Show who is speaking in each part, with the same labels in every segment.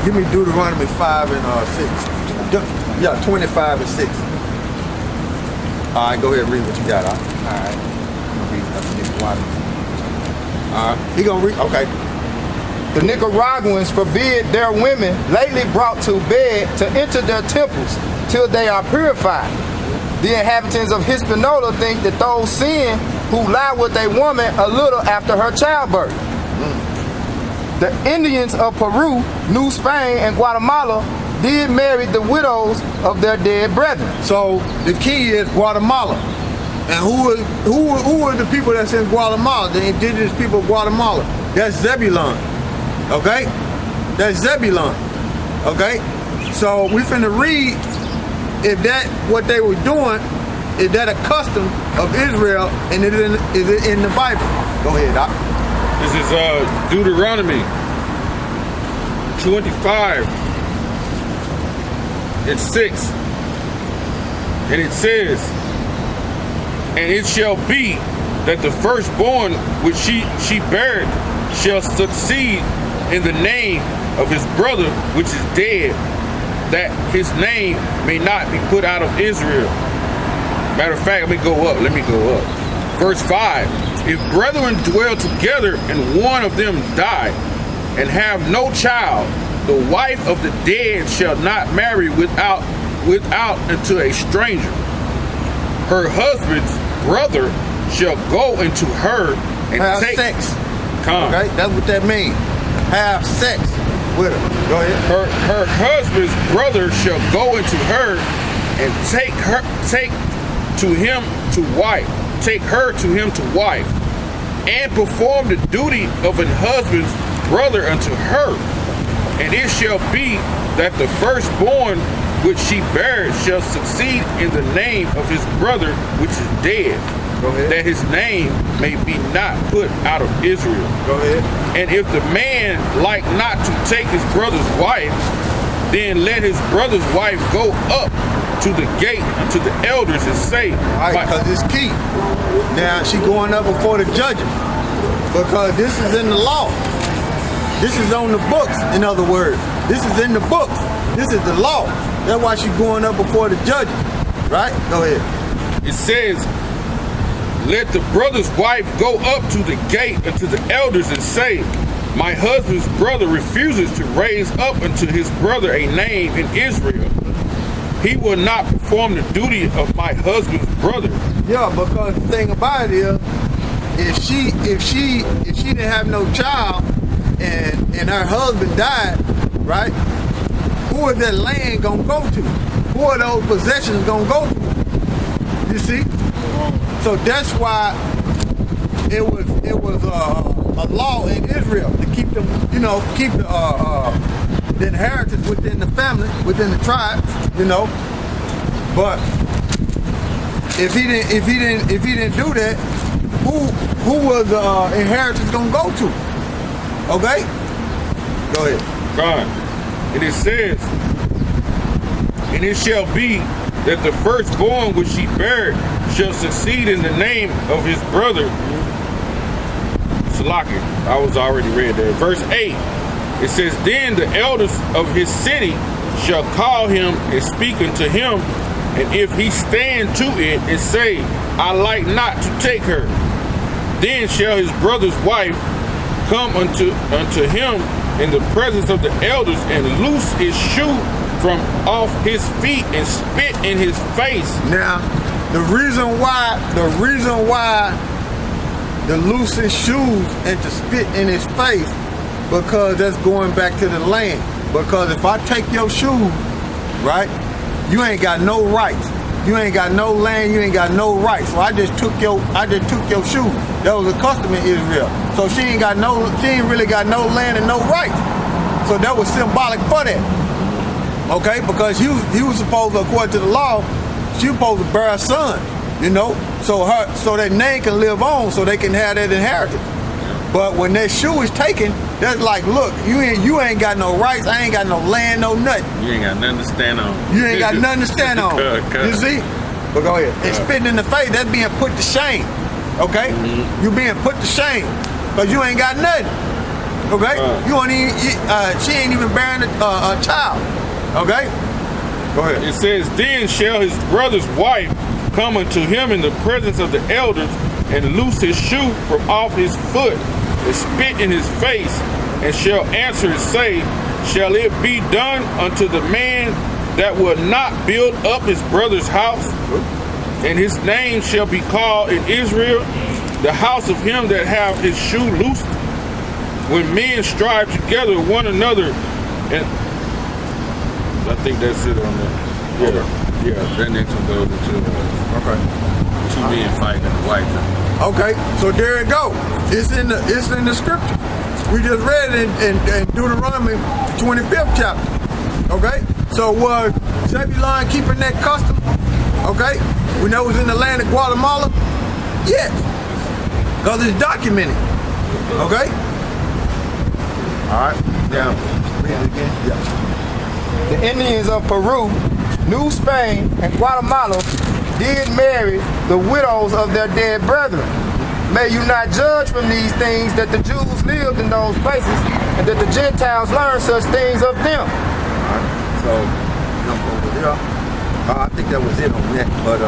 Speaker 1: Give me Deuteronomy 5 and 6. Yeah, 25 and 6. All right, go ahead and read what you got.
Speaker 2: All right. I'm gonna read Nicaraguan.
Speaker 1: All right, he gonna read. Okay.
Speaker 2: The Nicaraguans forbid their women lately brought to bed to enter their temples till they are purified. The inhabitants of Hispaniola think that those sin who lie with a woman a little after her childbirth. The Indians of Peru, New Spain, and Guatemala did marry the widows of their dead brethren.
Speaker 1: So the key is Guatemala. And who are the people that's in Guatemala, the indigenous people of Guatemala? That's Zebulon. Okay? That's Zebulon. Okay? So we finna read if that what they were doing, is that a custom of Israel, and is it in the Bible? Go ahead, Doc.
Speaker 3: This is Deuteronomy 25 and 6. And it says, and it shall be that the firstborn which she beareth shall succeed in the name of his brother which is dead, that his name may not be put out of Israel. Matter of fact, let me go up. Verse 5, if brethren dwell together and one of them die and have no child, the wife of the dead shall not marry without unto a stranger. Her husband's brother shall go into her and
Speaker 1: have
Speaker 3: take
Speaker 1: sex.
Speaker 3: Come.
Speaker 1: Okay, that's what that means. Have sex with her. Go ahead.
Speaker 3: Her husband's brother shall go into her and take her to him to wife, and perform the duty of an husband's brother unto her. And it shall be that the firstborn which she bears shall succeed in the name of his brother which is dead, that his name may be not put out of Israel.
Speaker 1: Go ahead.
Speaker 3: And if the man like not to take his brother's wife, then let his brother's wife go up to the gate to the elders and say,
Speaker 1: all right, because it's key. Now she going up before the judges because this is in the law. This is on the books. In other words, this is in the books. This is the law. That's why she's going up before the judges. Right? Go ahead.
Speaker 3: It says, let the brother's wife go up to the gate and to the elders and say, my husband's brother refuses to raise up unto his brother a name in Israel. He will not perform the duty of my husband's brother.
Speaker 1: Yeah, because the thing about it is, if she didn't have no child and her husband died, right? Who is that land gonna go to? Who are those possessions gonna go to? You see? So that's why it was a law in Israel to keep them, keep the inheritance within the family, within the tribe, But if he didn't do that, who was the inheritance gonna go to? Okay? Go ahead.
Speaker 3: God. And it says, and it shall be that the firstborn which she bare shall succeed in the name of his brother. Salaki, I was already read there. Verse 8, it says, then the elders of his city shall call him and speak unto him, and if he stand to it and say, I like not to take her, then shall his brother's wife come unto him in the presence of the elders and loose his shoe from off his feet and spit in his face.
Speaker 1: Now, the reason why the loose his shoes and to spit in his face, because that's going back to the land. Because if I take your shoes, right, you ain't got no rights. You ain't got no land, you ain't got no rights. So I just took your shoes. That was a custom in Israel. So she ain't really got no land and no rights. So that was symbolic for that. Okay, because he was supposed to, according to the law, she was supposed to bear a son, so that name can live on, so they can have that inheritance. But when that shoe is taken, that's like, look, you ain't got no rights, I ain't got no land, no nothing.
Speaker 3: You ain't got nothing to stand on.
Speaker 1: You ain't got nothing to stand on. You see? But go ahead. And spitting in the face, that's being put to shame. Okay? You being put to shame because you ain't got nothing. Okay? You don't even, she ain't even bearing a child. Okay? Go ahead.
Speaker 3: It says, then shall his brother's wife come unto him in the presence of the elders and loose his shoe from off his foot and spit in his face, and shall answer and say, shall it be done unto the man that will not build up his brother's house? And his name shall be called in Israel the house of him that have his shoe loosed. When men strive together with one another, and I think that's it on that. Yeah, that next one goes into two men fighting in the white house.
Speaker 1: Okay, so there it go. It's in the scripture. We just read it in Deuteronomy 25th chapter. Okay, so was Zebulon keeping that custom? Okay, when that was in the land of Guatemala? Yes, because it's documented. Okay. All right. Now read it again. Yeah.
Speaker 2: The Indians of Peru, New Spain, and Guatemala did marry the widows of their dead brethren. May you not judge from these things that the Jews lived in those places, and that the Gentiles learn such things of them.
Speaker 1: All right. So jump over there. I think that was it on that, but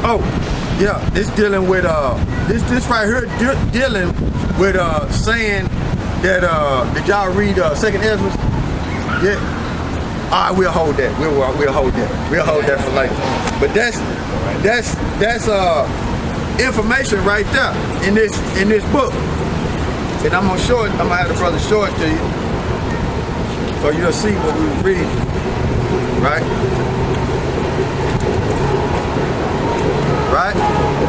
Speaker 1: oh yeah, this dealing with this right here dealing with saying that did y'all read Second Ezra? Yeah. All right, we'll hold that. We'll hold that. We'll hold that for later. But that's information right there in this book. And I'm gonna show it. I'm gonna have the brother show it to you, so you'll see what we were reading. Right? Right?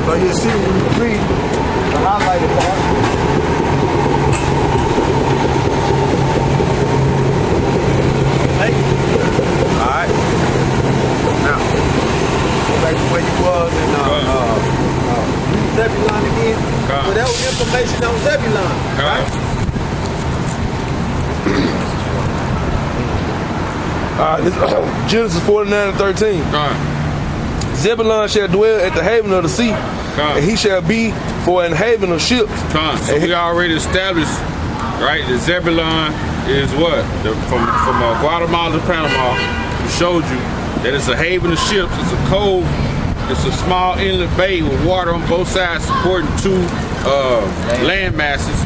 Speaker 1: So you'll see what we were reading. The highlighted part. Alright. Now, go back to where you was in Zebulon again. So that was information on Zebulon. Right?
Speaker 4: This, Genesis 49:13. Zebulon shall dwell at the haven of the sea, and he shall be for an haven of ships.
Speaker 3: So we already established, right, that Zebulon is what? From Guatemala to Panama. We showed you that it's a haven of ships. It's a cove. It's a small inlet bay with water on both sides supporting two land masses.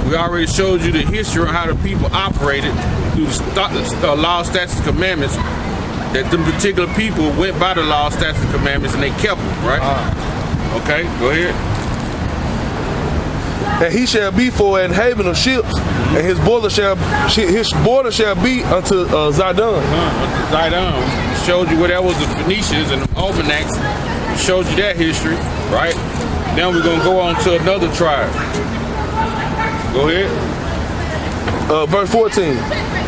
Speaker 3: We already showed you the history on how the people operated through the law, statutes, and commandments. That them particular people went by the law, statutes, and commandments, and they kept them, right? Okay, go ahead.
Speaker 4: And he shall be for an haven of ships, and his border shall be unto Zidon.
Speaker 3: Zidon. We showed you where that was the Phoenicians and the Almanacs. We showed you that history, right? Now we're gonna go on to another tribe. Go ahead.
Speaker 4: Verse 14.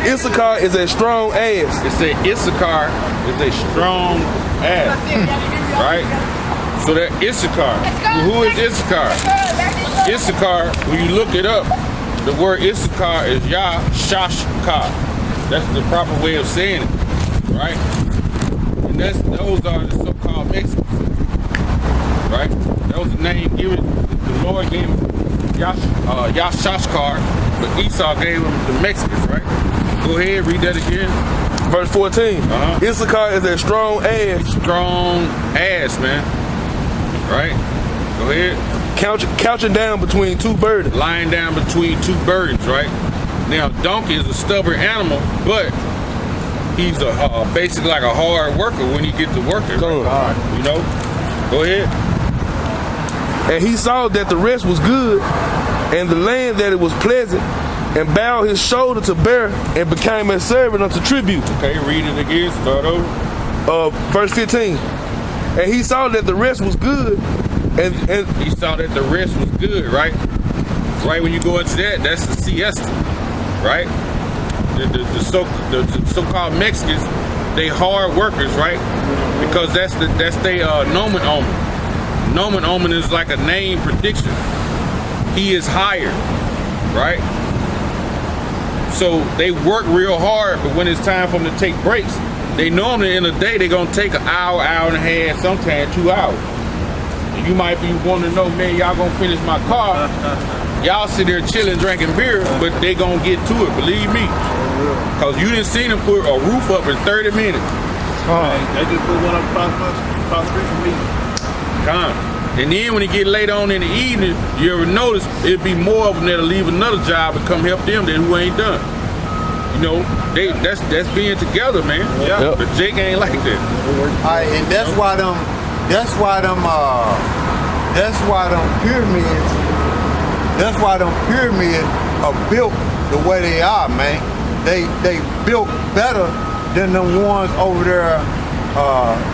Speaker 4: Issachar is a strong ass.
Speaker 3: It said Issachar is a strong ass, right? So that Issachar, who is Issachar? Issachar, when you look it up, the word Issachar is Yah-Shashkar. That's the proper way of saying it, right? And those are the so-called Mexicans, right? That was the name given. The Lord gave him Yah-Shashkar, but Esau gave him the Mexicans, right? Go ahead, read that again.
Speaker 4: Verse 14. Issachar is a strong ass.
Speaker 3: Strong ass, man. Right? Go ahead.
Speaker 4: Couching down between two burdens.
Speaker 3: Lying down between two burdens, right? Now, donkey is a stubborn animal, but he's basically like a hard worker when he gets to working. Right? You know? Go ahead.
Speaker 4: And he saw that the rest was good, and the land that it was pleasant, and bowed his shoulder to bear, and became a servant unto tribute.
Speaker 3: Okay, read it again. Start over.
Speaker 4: Verse 15. And he saw that the rest was good, and
Speaker 3: he saw that the rest was good, right? Right when you go into that, that's the siesta, right? The so-called Mexicans, they hard workers, right? Because that's their nomen omen. Nomen omen is like a name prediction. He is hired, right? So they work real hard, but when it's time for them to take breaks, they normally in a day they're gonna take an hour, hour and a half, sometimes 2 hours. And you might be wanting to know, man, y'all gonna finish my car. Y'all sit there chilling, drinking beer, but they gonna get to it, believe me. Cause you didn't see them put a roof up in 30 minutes.
Speaker 5: They just put one up across the street from me.
Speaker 3: And then when it get late on in the evening, you ever notice it'd be more of them that'll leave another job and come help them than who ain't done. You know, that's being together, man.
Speaker 5: Yeah.
Speaker 3: But Jake ain't like that.
Speaker 1: All right, and that's why them pyramids are built the way they are, man. They built better than the ones over there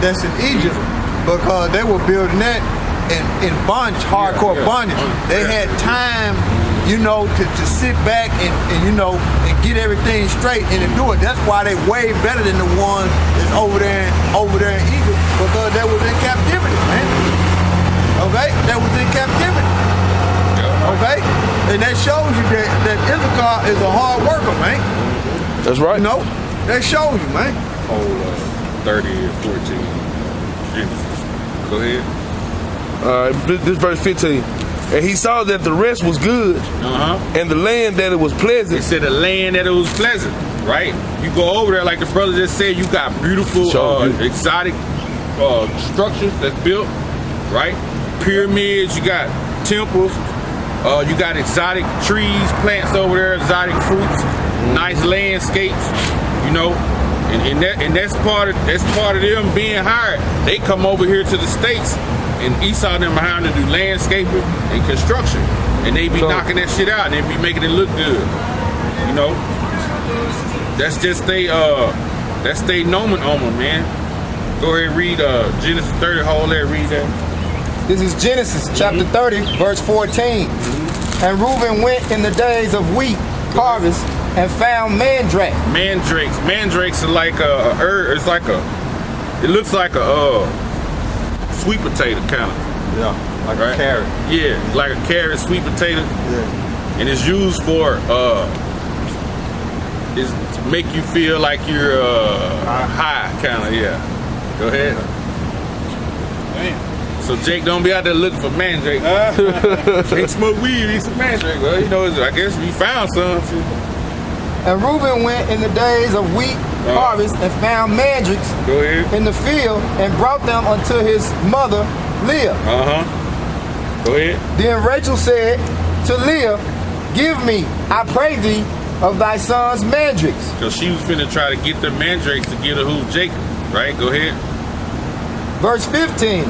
Speaker 1: that's in Egypt, because they were building that in bondage, hardcore bondage. They had time, you know, to sit back and you know, and get everything straight and to do it. That's why they way better than the ones that's over there in Egypt, because they was in captivity, man. Okay? They was in captivity. Okay? And that shows you that Issachar is a hard worker, man.
Speaker 4: That's right.
Speaker 1: You know? That shows you, man.
Speaker 3: 30 and 14. Genesis. Go ahead.
Speaker 4: This verse 15. And he saw that the rest was good, and the land that it was pleasant.
Speaker 3: It said the land that it was pleasant, right? You go over there, like the brother just said, you got beautiful, exotic structures that's built, right? Pyramids, you got temples, you got exotic trees, plants over there, exotic fruits, nice landscapes, you know. And that's part of them being hired. They come over here to the States, and Esau and them behind to do landscaping and construction, and they be knocking that shit out, and they be making it look good. You know, that's just they nomen, man. Go ahead and read Genesis 30. Hold there, read that.
Speaker 2: This is Genesis chapter 30, verse 14. And Reuben went in the days of wheat harvest and found mandrakes.
Speaker 3: Mandrakes are like a herb. It's like it looks like a sweet potato kind of.
Speaker 1: Yeah, like a carrot.
Speaker 3: Yeah, like a carrot, sweet potato.
Speaker 1: Yeah.
Speaker 3: And it's used for is to make you feel like you're high, kind of. Yeah. Go ahead.
Speaker 5: Damn.
Speaker 3: So Jake don't be out there looking for mandrake. Jake smoke weed, eat some mandrake. Well, you know, I guess we found some.
Speaker 2: And Reuben went in the days of wheat harvest and found mandrakes in the field and brought them unto his mother Leah.
Speaker 3: Go ahead.
Speaker 2: Then Rachel said to Leah, give me, I pray thee, of thy son's mandrakes.
Speaker 3: So she was finna try to get the mandrakes to get her who? Jacob, right? Go ahead.
Speaker 2: Verse 15.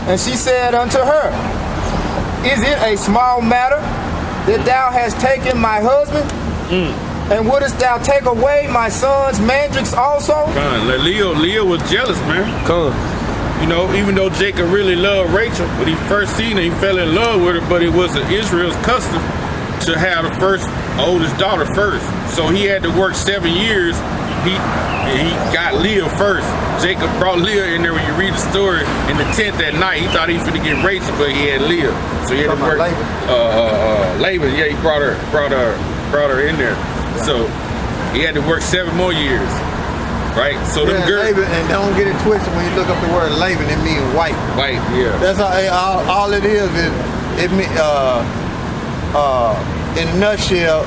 Speaker 2: And she said unto her, is it a small matter that thou hast taken my husband? And wouldest thou take away my son's mandrakes also?
Speaker 3: Leah was jealous, man. You know, even though Jacob really loved Rachel, when he first seen her, he fell in love with her, but it was Israel's custom to have the oldest daughter first. So he had to work 7 years. He got Leah first. Jacob brought Leah in there. When you read the story, in the tent that night, he thought he was finna get Rachel, but he had Leah. So he had to work. Laban, yeah, he brought her in there. So he had to work 7 more years, right? So them girls.
Speaker 1: Laban, and don't get it twisted when you look up the word Laban, it means white.
Speaker 3: White, yeah.
Speaker 1: That's all it is. It mean in a nutshell,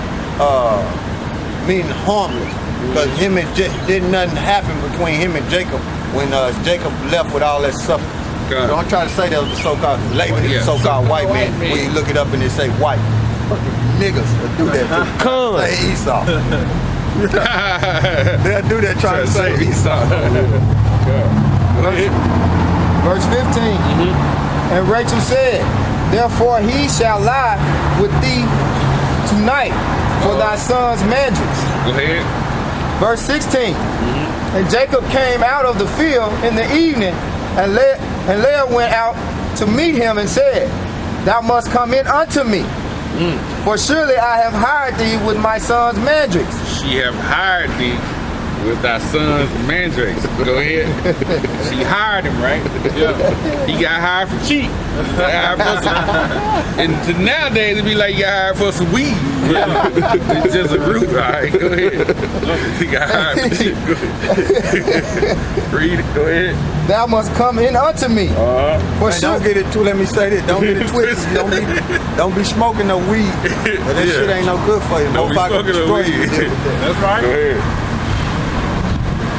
Speaker 1: meaning harmless. Because didn't nothing happen between him and Jacob when Jacob left with all that stuff. Don't try to say that was the so-called Laban, the so-called white man. When you look it up and they say white. Niggas will do that too. Say Esau. They'll do that trying to say Esau.
Speaker 2: Verse 15. And Rachel said, therefore he shall lie with thee tonight for thy son's mandrakes.
Speaker 3: Go ahead.
Speaker 2: Verse 16. And Jacob came out of the field in the evening, and Leah went out to meet him and said, thou must come in unto me, for surely I have hired thee with my son's mandrakes.
Speaker 3: She have hired thee with thy son's mandrakes. Go ahead. She hired him, right? Yeah. He got hired for cheap. And to nowadays, it'd be like you got hired for some weed. It's just a root. All right, go ahead. You got hired for shit. Go ahead. Read it. Go ahead.
Speaker 2: Thou must come in unto me. For
Speaker 1: Man,
Speaker 2: sure.
Speaker 1: don't get it too. Let me say this. Don't get it twisted. Don't be smoking no weed. But that shit ain't no good for you.
Speaker 3: Don't be
Speaker 1: Motherfucker
Speaker 3: smoking no
Speaker 1: destroy you
Speaker 3: weed.
Speaker 1: every day.
Speaker 5: That's right.
Speaker 3: Go ahead.